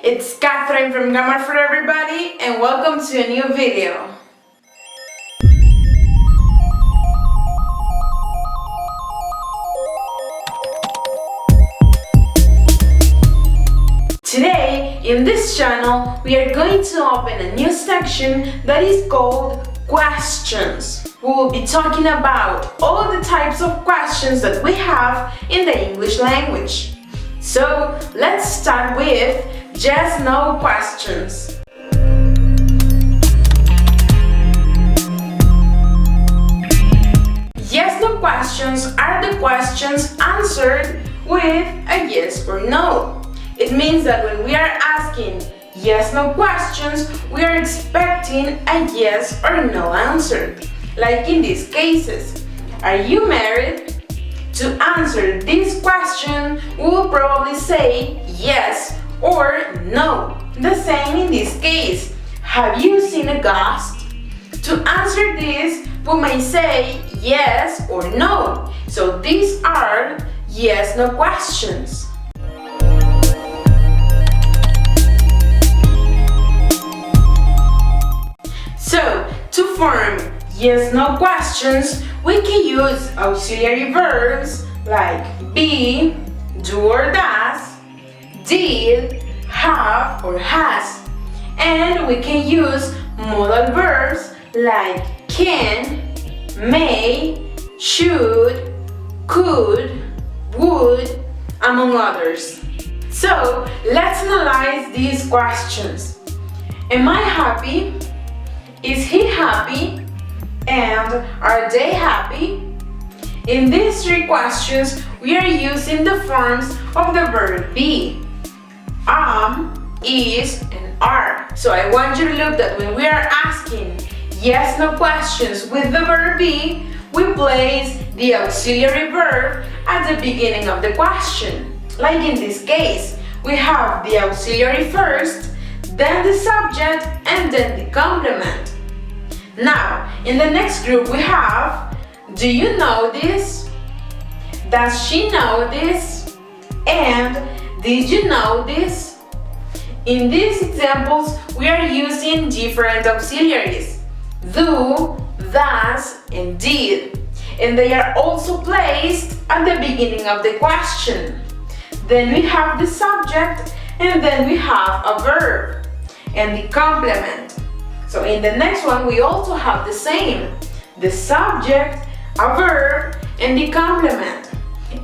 it's Catherine from Grammar for Everybody, and welcome to a new video. Today, in this channel, we are going to open a new section that is called questions. We will be talking about all the types of questions that we have in the English language. So, let's start with yes/no questions. Yes/no questions are the questions answered with a yes or no. It means that when we are asking yes/no questions, we are expecting a yes or no answer. Like in these cases, are you married? To answer this question, we will probably say yes or no. The same in this case. Have you seen a ghost? To answer this, we may say yes or no. So these are yes/no questions. So, to form yes/no questions, we can use auxiliary verbs like be, do or does, did, have or has. And we can use modal verbs like can, may, should, could, would, among others. So, let's analyze these questions. Am I happy? Is he happy? And are they happy? In these three questions, we are using the forms of the verb be: am, is, and are. So I want you to look that when we are asking yes/no questions with the verb be, we place the auxiliary verb at the beginning of the question. Like in this case, we have the auxiliary first, then the subject, and then the complement. Now, in the next group we have, do you know this? Does she know this? And did you know this? In these examples, we are using different auxiliaries: do, does, and did. And they are also placed at the beginning of the question. Then we have the subject, and then we have a verb and the complement. So in the next one, we also have the same: the subject, a verb, and the complement.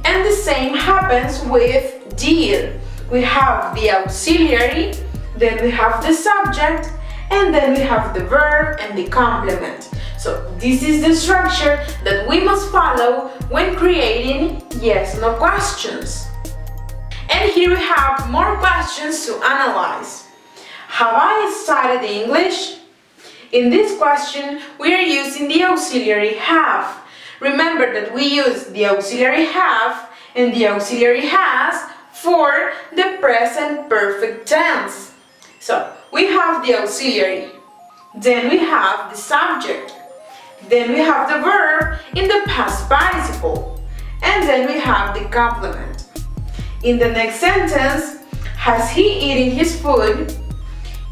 And the same happens with did. We have the auxiliary, then we have the subject, and then we have the verb and the complement. So this is the structure that we must follow when creating yes/no questions. And here we have more questions to analyze. Have I studied English? In this question, we are using the auxiliary have. Remember that we use the auxiliary have and the auxiliary has for the present perfect tense. So, we have the auxiliary, then we have the subject, then we have the verb in the past participle, and then we have the complement. In the next sentence, has he eaten his food?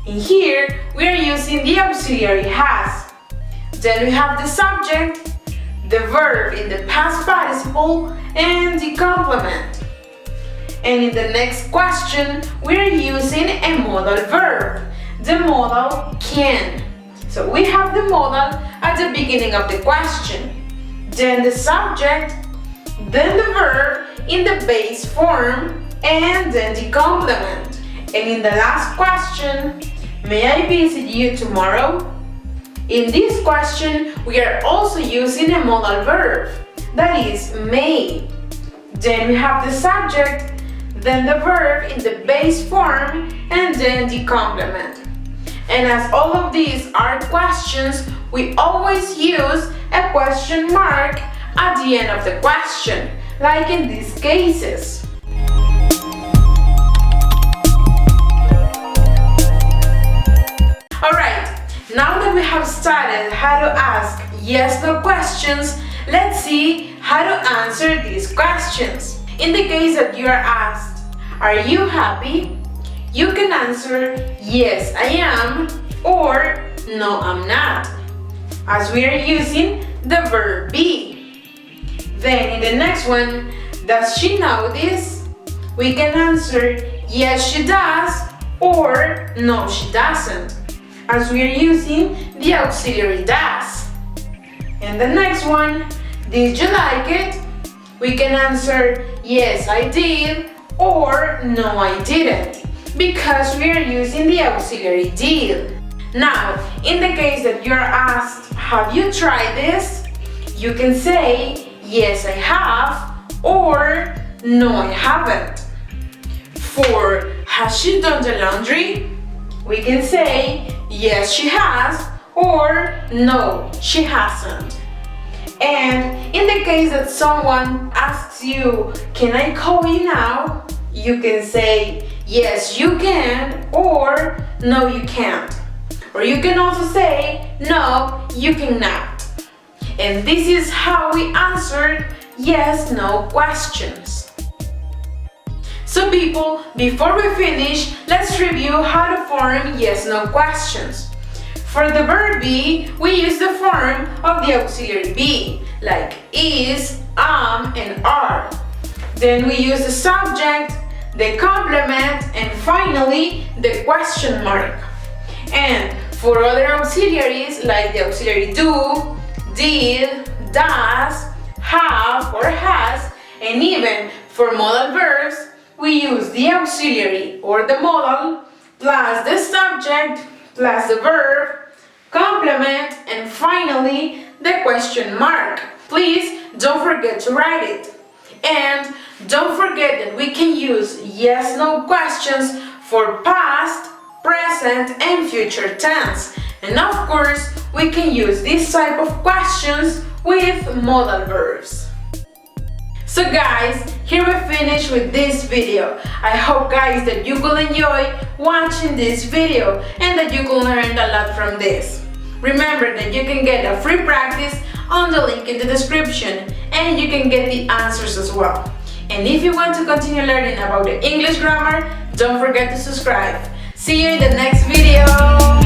In here, we are using the auxiliary has. Then we have the subject, the verb in the past participle, and the complement. And in the next question, we are using a modal verb, the modal can. So we have the modal at the beginning of the question, then the subject, then the verb in the base form, and then the complement. And in the last question, may I visit you tomorrow? In this question, we are also using a modal verb, that is may. Then we have the subject, then the verb in the base form, and then the complement. And as all of these are questions, we always use a question mark at the end of the question, like in these cases. Alright, now that we have started how to ask yes/no questions, let's see how to answer these questions. In the case that you are asked, are you happy? You can answer yes, I am or no, I'm not, as we are using the verb be. Then in the next one, does she know this? We can answer yes, she does or no, she doesn't, as we are using the auxiliary does. And the next one, did you like it? We can answer yes, I did or no, I didn't, because we are using the auxiliary did. Now, in the case that you're asked, have you tried this? You can say yes, I have or no, I haven't. For has she done the laundry? We can say yes, she has or no, she hasn't. And in the case that someone asks you, can I call you now? You can say yes, you can or no, you can't. Or you can also say no, you cannot. And this is how we answered yes, no questions. So people, before we finish, let's review how to form yes, no questions. For the verb be, we use the form of the auxiliary be, like is, am, and are. Then we use the subject, the complement, and finally the question mark. And for other auxiliaries, like the auxiliary do, did, does, have or has, and even for modal verbs, we use the auxiliary or the modal plus the subject plus the verb, complement, and finally the question mark. Please don't forget to write it. And don't forget that we can use yes, no questions for past, present, and future tense. And of course, we can use this type of questions with modal verbs. So guys, here we finish with this video. I hope guys that you will enjoy watching this video and that you will learn a lot from this. Remember that you can get a free practice on the link in the description and you can get the answers as well. And if you want to continue learning about the English grammar, don't forget to subscribe. See you in the next video.